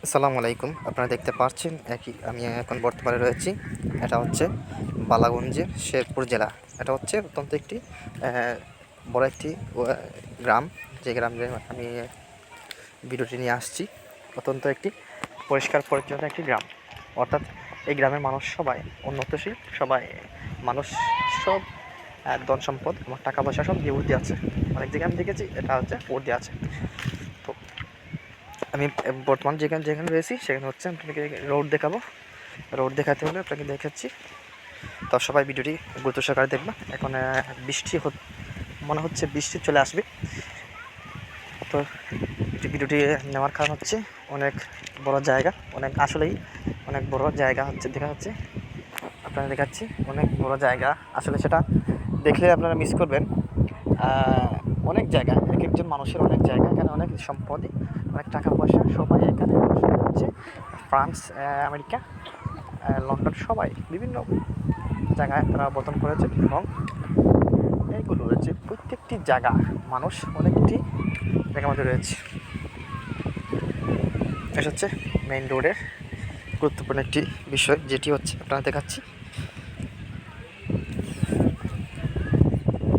আসসালামু আলাইকুম। আপনারা দেখতে পাচ্ছেন আমি এখন বর্তমানে রয়েছি। এটা হচ্ছে বালাগঞ্জের শেরপুর জেলা। এটা হচ্ছে অত্যন্ত একটি বড় একটি গ্রাম, যে গ্রামে আমি ভিডিওটি নিয়ে আসছি। অত্যন্ত একটি পরিষ্কার পরিচ্ছন্ন একটি গ্রাম, অর্থাৎ এই গ্রামের মানুষ সবাই উন্নতশীল, সবাই মানুষ সব ধন সম্পদ এবং টাকা পয়সা সব দিয়ে উর্দি আছে। অনেক জায়গায় আমি দেখেছি এটা হচ্ছে উর্দি আছে। তো আমি বর্তমান যেখানে যেখানে রয়েছি সেখানে হচ্ছে আপনাকে রোড দেখাবো। রোড দেখাতে হলে আপনাকে দেখাচ্ছি, তো সবাই ভিডিওটি গুরুত্ব সহকারে দেখবেন। এখন বৃষ্টি মনে হচ্ছে বৃষ্টি চলে আসবে। তো ভিডিওটি নেওয়ার কারণ হচ্ছে অনেক বড় জায়গা, আসলেই অনেক বড় জায়গা হচ্ছে দেখা যাচ্ছে। আপনারা দেখাচ্ছি অনেক বড় জায়গা, আসলে সেটা দেখলে আপনারা মিস করবেন। অনেক জায়গা, এক একজন মানুষের অনেক জায়গা, এখানে অনেক সম্পদ, অনেক টাকা পয়সা, সবাই এখানে হচ্ছে ফ্রান্স, আমেরিকা, লন্ডন, সবাই বিভিন্ন জায়গায় তারা অবতরণ করেছে এবং এইগুলো রয়েছে প্রত্যেকটি জায়গা, মানুষ অনেকটি জায়গার মধ্যে রয়েছে। এটা হচ্ছে মেইন রোডের গুরুত্বপূর্ণ একটি বিষয়, যেটি হচ্ছে আপনারা দেখাচ্ছি।